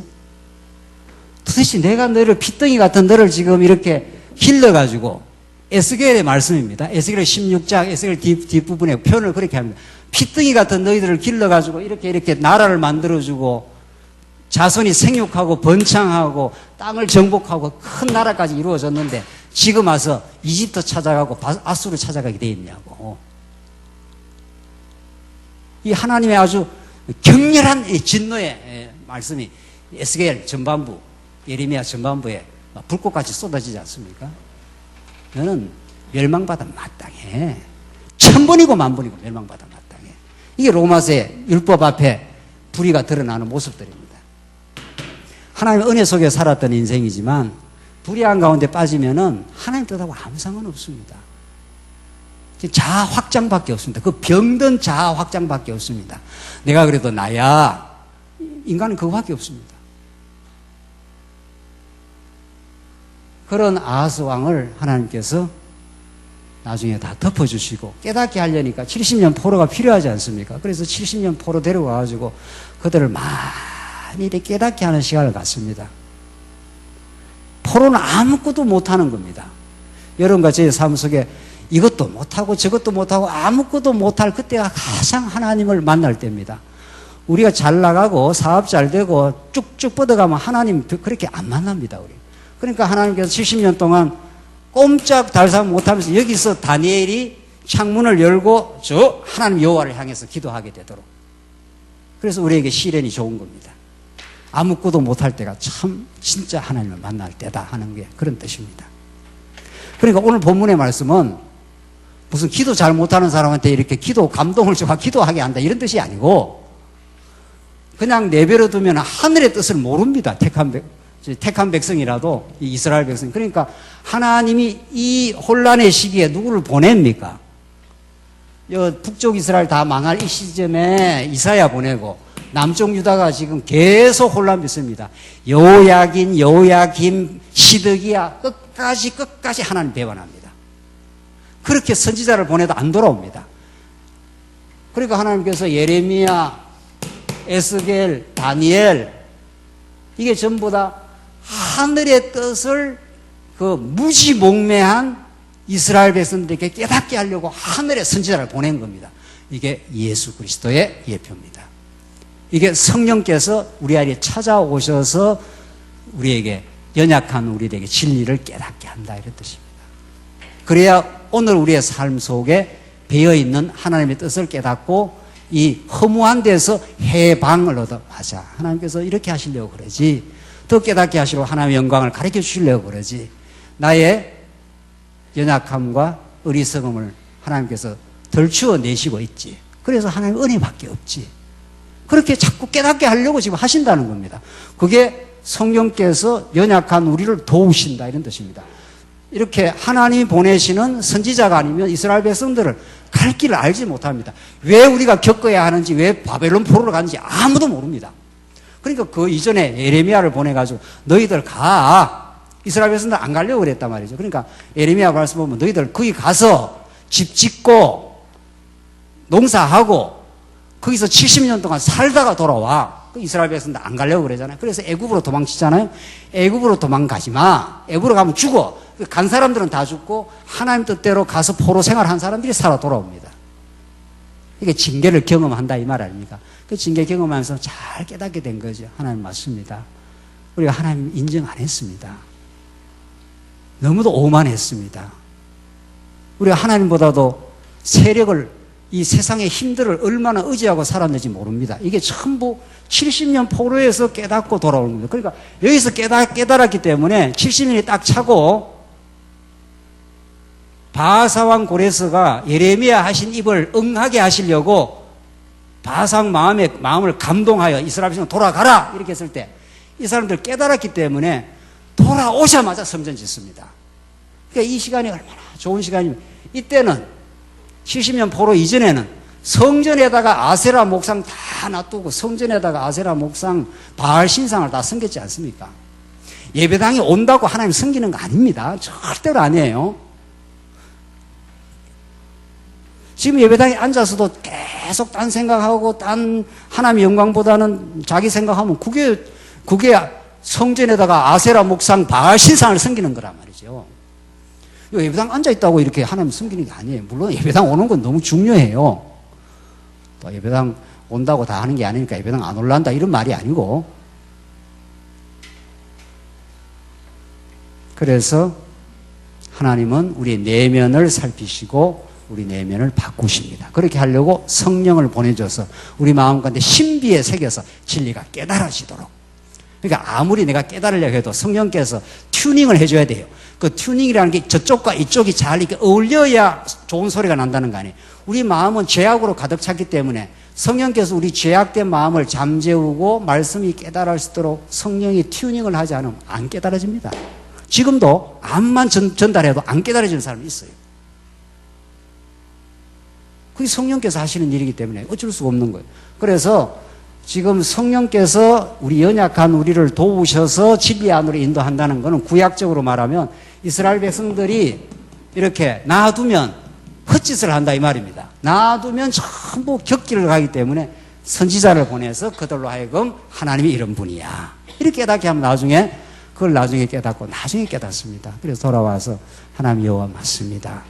A: 도대체 내가 너를 핏덩이 같은 너를 지금 이렇게 길러가지고 에스겔의 말씀입니다. 에스겔 16장 에스겔 뒷부분에 표현을 그렇게 합니다. 핏덩이 같은 너희들을 길러가지고 이렇게 나라를 만들어주고 자손이 생육하고 번창하고 땅을 정복하고 큰 나라까지 이루어졌는데 지금 와서 이집트 찾아가고 아수르 찾아가게 돼 있냐고. 이 하나님의 아주 격렬한 진노의 말씀이 에스겔 전반부, 예레미야 전반부에 불꽃같이 쏟아지지 않습니까? 너는 멸망받아 마땅해. 1000번이고 10,000번이고 멸망받아 마땅해. 이게 로마서의 율법 앞에 불의가 드러나는 모습들입니다. 하나님의 은혜 속에 살았던 인생이지만 불의한 가운데 빠지면은 하나님 뜻하고 아무 상관없습니다. 자아 확장밖에 없습니다. 그 병든 자아 확장밖에 없습니다. 내가 그래도 나야. 인간은 그거밖에 없습니다. 그런 아하스 왕을 하나님께서 나중에 다 덮어주시고 깨닫게 하려니까 70년 포로가 필요하지 않습니까? 그래서 70년 포로 데려가가지고 그들을 많이 깨닫게 하는 시간을 갖습니다. 포로는 아무것도 못하는 겁니다. 여러분과 제 삶 속에 이것도 못하고 저것도 못하고 아무것도 못할 그때가 가장 하나님을 만날 때입니다. 우리가 잘 나가고 사업 잘 되고 쭉쭉 뻗어가면 하나님 그렇게 안 만납니다. 우리. 그러니까 하나님께서 70년 동안 꼼짝 달싹 못하면서 여기서 다니엘이 창문을 열고 저 하나님 여호와를 향해서 기도하게 되도록. 그래서 우리에게 시련이 좋은 겁니다. 아무것도 못할 때가 참 진짜 하나님을 만날 때다 하는 게 그런 뜻입니다. 그러니까 오늘 본문의 말씀은 무슨 기도 잘 못하는 사람한테 이렇게 기도 감동을 줘서 기도하게 한다 이런 뜻이 아니고 그냥 내버려 두면 하늘의 뜻을 모릅니다. 택한 백성이라도 이스라엘 백성. 그러니까 하나님이 이 혼란의 시기에 누구를 보냅니까? 북쪽 이스라엘 다 망할 이 시점에 이사야 보내고 남쪽 유다가 지금 계속 혼란 빚습니다. 여호야긴, 시드기야 끝까지 하나님 배반합니다. 그렇게 선지자를 보내도 안 돌아옵니다. 그러니까 하나님께서 예레미야, 에스겔, 다니엘 이게 전부 다 하늘의 뜻을 그 무지몽매한 이스라엘 백성들에게 깨닫게 하려고 하늘의 선지자를 보낸 겁니다. 이게 예수 그리스도의 예표입니다. 이게 성령께서 우리 안에 찾아오셔서 우리에게 연약한 우리에게 진리를 깨닫게 한다 이런 뜻입니다. 그래야 오늘 우리의 삶 속에 배어있는 하나님의 뜻을 깨닫고 이 허무한 데서 해방을 얻어 맞아. 하나님께서 이렇게 하시려고 그러지. 더 깨닫게 하시려고 하나님의 영광을 가르쳐 주시려고 그러지. 나의 연약함과 어리석음을 하나님께서 덜추어 내시고 있지. 그래서 하나님 은혜밖에 없지. 그렇게 자꾸 깨닫게 하려고 지금 하신다는 겁니다. 그게 성령께서 연약한 우리를 도우신다 이런 뜻입니다. 이렇게 하나님이 보내시는 선지자가 아니면 이스라엘 백성들을 갈 길을 알지 못합니다. 왜 우리가 겪어야 하는지, 왜 바벨론 포로로 가는지 아무도 모릅니다. 그러니까 그 이전에 예레미야를 보내가지고 너희들 가. 이스라엘 백성들 안 가려고 그랬단 말이죠. 그러니까 예레미야 말씀 보면 너희들 거기 가서 집 짓고 농사하고 거기서 70년 동안 살다가 돌아와. 그 이스라엘 백성들 안 가려고 그러잖아요. 그래서 애굽으로 도망치잖아요. 애굽으로 도망가지 마. 애굽으로 가면 죽어. 간 사람들은 다 죽고 하나님 뜻대로 가서 포로 생활한 사람들이 살아 돌아옵니다. 이게 징계를 경험한다 이 말 아닙니까? 그 징계 경험하면서 잘 깨닫게 된 거죠. 하나님 맞습니다. 우리가 하나님 인정 안 했습니다. 너무도 오만했습니다. 우리가 하나님보다도 세력을 이 세상의 힘들을 얼마나 의지하고 살았는지 모릅니다. 이게 전부 70년 포로에서 깨닫고 돌아오는 겁니다. 그러니까 여기서 깨달았기 때문에 70년이 딱 차고 바사왕 고레스가 예레미야 하신 입을 응하게 하시려고 바사왕 마음을 감동하여 이스라엘 백성 돌아가라 이렇게 했을 때 이 사람들 깨달았기 때문에 돌아오자마자 성전 짓습니다. 그러니까 이 시간이 얼마나 좋은 시간이면 이때는 70년 포로 이전에는 성전에다가 아세라 목상 다 놔두고 성전에다가 아세라 목상 바알 신상을 다 섬겼지 않습니까? 예배당이 온다고 하나님 섬기는 거 아닙니다. 절대로 아니에요. 지금 예배당에 앉아서도 계속 딴 생각하고 딴 하나님의 영광보다는 자기 생각하면 그게 성전에다가 아세라 목상 바알 신상을 섬기는 거란 말이죠. 예배당 앉아있다고 이렇게 하나님 섬기는 게 아니에요. 물론 예배당 오는 건 너무 중요해요. 또 예배당 온다고 다 하는 게 아니니까 예배당 안 올란다 이런 말이 아니고. 그래서 하나님은 우리의 내면을 살피시고 우리 내면을 바꾸십니다. 그렇게 하려고 성령을 보내줘서 우리 마음 가운데 신비에 새겨서 진리가 깨달아지도록. 그러니까 아무리 내가 깨달으려고 해도 성령께서 튜닝을 해줘야 돼요. 그 튜닝이라는 게 저쪽과 이쪽이 잘 이렇게 어울려야 좋은 소리가 난다는 거 아니에요. 우리 마음은 죄악으로 가득 찼기 때문에 성령께서 우리 죄악된 마음을 잠재우고 말씀이 깨달을 수 있도록 성령이 튜닝을 하지 않으면 안 깨달아집니다. 지금도 암만 전달해도 안 깨달아지는 사람이 있어요. 그게 성령께서 하시는 일이기 때문에 어쩔 수가 없는 거예요. 그래서 지금 성령께서 우리 연약한 우리를 도우셔서 진리 안으로 인도한다는 것은 구약적으로 말하면 이스라엘 백성들이 이렇게 놔두면 헛짓을 한다 이 말입니다. 놔두면 전부 격길을 가기 때문에 선지자를 보내서 그들로 하여금 하나님이 이런 분이야 이렇게 깨닫게 하면 그걸 나중에 깨닫고 나중에 깨닫습니다. 그래서 돌아와서 하나님 여호와 맞습니다.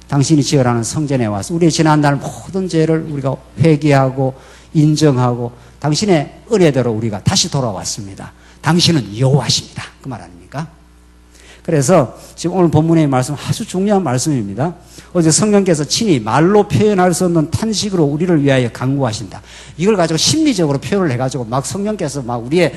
A: 당신이 지으라는 성전에 와서 우리의 지난날 모든 죄를 우리가 회개하고 인정하고 당신의 은혜대로 우리가 다시 돌아왔습니다. 당신은 여호와십니다. 그 말 아닙니까? 그래서 지금 오늘 본문의 말씀 아주 중요한 말씀입니다. 어제 성령께서 친히 말로 표현할 수 없는 탄식으로 우리를 위하여 간구하신다. 이걸 가지고 심리적으로 표현을 해가지고 막 성령께서 막 우리의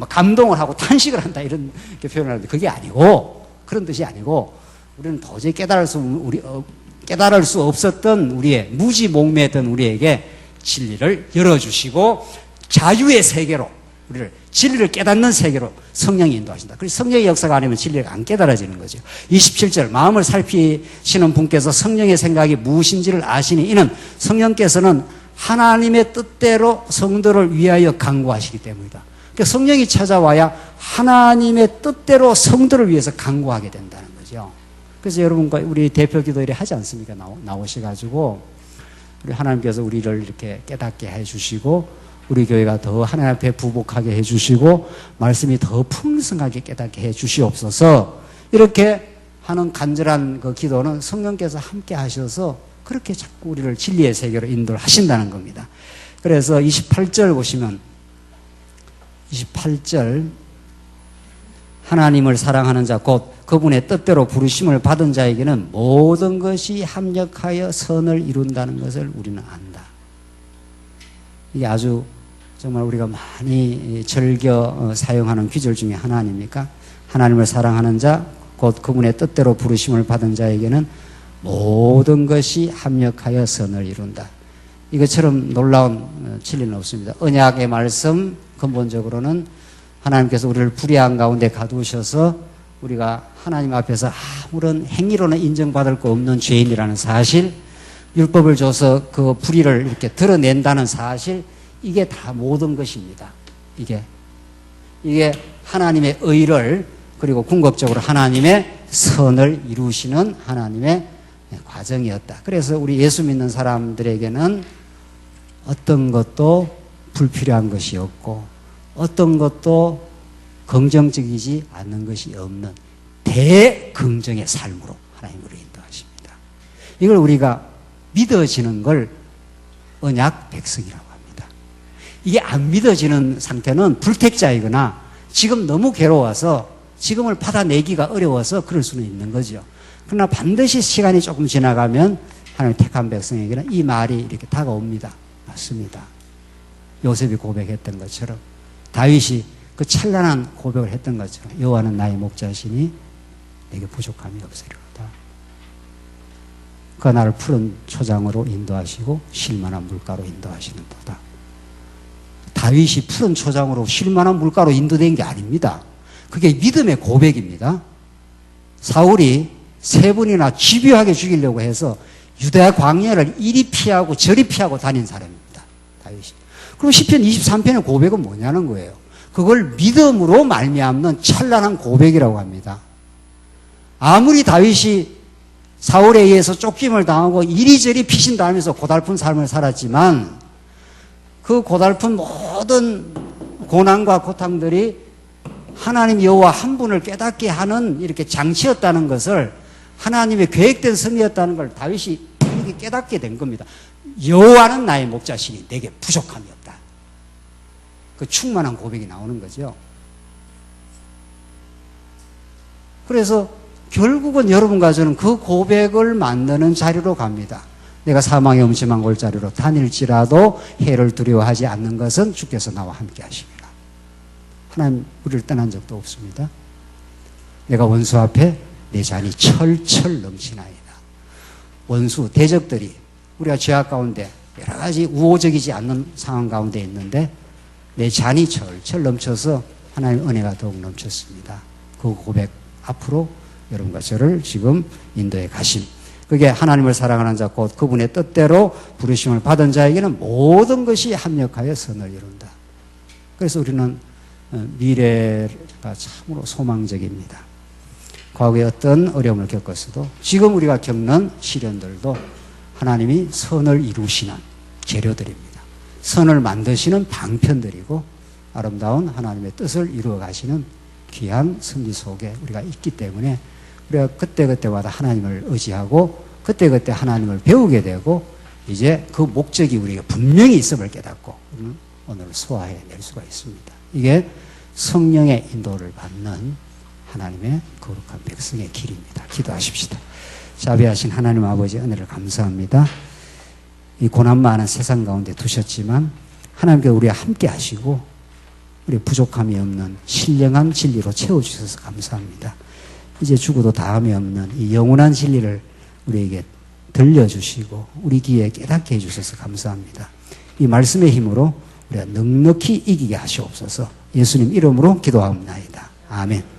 A: 감동을 하고 탄식을 한다 이런 표현을 하는데 그게 아니고 그런 뜻이 아니고 우리는 도저히 깨달을 수 없었던 우리의 무지몽매했던 우리에게 진리를 열어주시고 자유의 세계로 우리를 진리를 깨닫는 세계로 성령이 인도하신다. 그래서 성령의 역사가 아니면 진리가 안 깨달아지는 거죠. 27절 마음을 살피시는 분께서 성령의 생각이 무엇인지를 아시니 이는 성령께서는 하나님의 뜻대로 성도를 위하여 간구하시기 때문이다. 그러니까 성령이 찾아와야 하나님의 뜻대로 성도를 위해서 간구하게 된다는 거죠. 그래서 여러분과 우리 대표 기도일에 하지 않습니까? 나오셔가지고 우리 하나님께서 우리를 이렇게 깨닫게 해주시고 우리 교회가 더 하나님 앞에 부복하게 해주시고 말씀이 더 풍성하게 깨닫게 해주시옵소서. 이렇게 하는 간절한 그 기도는 성령께서 함께 하셔서 그렇게 자꾸 우리를 진리의 세계로 인도를 하신다는 겁니다. 그래서 28절 보시면 28절 하나님을 사랑하는 자 곧 그분의 뜻대로 부르심을 받은 자에게는 모든 것이 합력하여 선을 이룬다는 것을 우리는 안다. 이게 아주 정말 우리가 많이 즐겨 사용하는 귀절 중에 하나 아닙니까? 하나님을 사랑하는 자 곧 그분의 뜻대로 부르심을 받은 자에게는 모든 것이 합력하여 선을 이룬다. 이것처럼 놀라운 진리는 없습니다. 언약의 말씀 근본적으로는 하나님께서 우리를 불의한 가운데 가두셔서 우리가 하나님 앞에서 아무런 행위로는 인정받을 거 없는 죄인이라는 사실, 율법을 줘서 그 불의를 이렇게 드러낸다는 사실, 이게 다 모든 것입니다. 이게 하나님의 의를 그리고 궁극적으로 하나님의 선을 이루시는 하나님의 과정이었다. 그래서 우리 예수 믿는 사람들에게는 어떤 것도 불필요한 것이 없고 어떤 것도 긍정적이지 않는 것이 없는 대긍정의 삶으로 하나님 우리를 인도하십니다. 이걸 우리가 믿어지는 걸 언약 백성이라고 합니다. 이게 안 믿어지는 상태는 불택자이거나 지금 너무 괴로워서 지금을 받아내기가 어려워서 그럴 수는 있는 거죠. 그러나 반드시 시간이 조금 지나가면 하나님 택한 백성에게는 이 말이 이렇게 다가옵니다. 맞습니다. 요셉이 고백했던 것처럼 다윗이 그 찬란한 고백을 했던 것처럼 여호와는 나의 목자시니 내게 부족함이 없으리로다. 그가 나를 푸른 초장으로 인도하시고 쉴만한 물가로 인도하시는 도다. 다윗이 푸른 초장으로 쉴만한 물가로 인도된 게 아닙니다. 그게 믿음의 고백입니다. 사울이 세 번이나 집요하게 죽이려고 해서 유대 광야를 이리 피하고 저리 피하고 다닌 사람입니다. 다윗이. 그럼 시편 23편의 고백은 뭐냐는 거예요. 그걸 믿음으로 말미암는 찬란한 고백이라고 합니다. 아무리 다윗이 사울에 의해서 쫓김을 당하고 이리저리 피신다면서 고달픈 삶을 살았지만 그 고달픈 모든 고난과 고통들이 하나님 여호와 한 분을 깨닫게 하는 이렇게 장치였다는 것을 하나님의 계획된 섭리였다는 걸 다윗이 이렇게 깨닫게 된 겁니다. 여호와는 나의 목자시니 내게 부족함이 없다. 그 충만한 고백이 나오는 거죠. 그래서 결국은 여러분과 저는 그 고백을 만드는 자리로 갑니다. 내가 사망의 음침한 골짜기로 다닐지라도 해를 두려워하지 않는 것은 주께서 나와 함께 하십니다. 하나님 우리를 떠난 적도 없습니다. 내가 원수 앞에 내 잔이 철철 넘치나이다. 원수, 대적들이 우리가 죄악 가운데 여러 가지 우호적이지 않는 상황 가운데 있는데 내 잔이 철철 넘쳐서 하나님의 은혜가 더욱 넘쳤습니다. 그 고백 앞으로 여러분과 저를 지금 인도에 가심. 그게 하나님을 사랑하는 자 곧 그분의 뜻대로 부르심을 받은 자에게는 모든 것이 합력하여 선을 이룬다. 그래서 우리는 미래가 참으로 소망적입니다. 과거에 어떤 어려움을 겪었어도 지금 우리가 겪는 시련들도 하나님이 선을 이루시는 재료들입니다. 선을 만드시는 방편들이고 아름다운 하나님의 뜻을 이루어 가시는 귀한 섭리 속에 우리가 있기 때문에 우리가 그때그때마다 하나님을 의지하고 그때그때 하나님을 배우게 되고 이제 그 목적이 우리가 분명히 있음을 깨닫고 오늘 소화해낼 수가 있습니다. 이게 성령의 인도를 받는 하나님의 거룩한 백성의 길입니다. 기도하십시다. 자비하신 하나님 아버지 은혜를 감사합니다. 이 고난 많은 세상 가운데 두셨지만 하나님께 우리와 함께 하시고 우리 부족함이 없는 신령한 진리로 채워주셔서 감사합니다. 이제 죽어도 다음이 없는 이 영원한 진리를 우리에게 들려주시고 우리 귀에 깨닫게 해주셔서 감사합니다. 이 말씀의 힘으로 우리가 넉넉히 이기게 하시옵소서. 예수님 이름으로 기도하옵나이다. 아멘.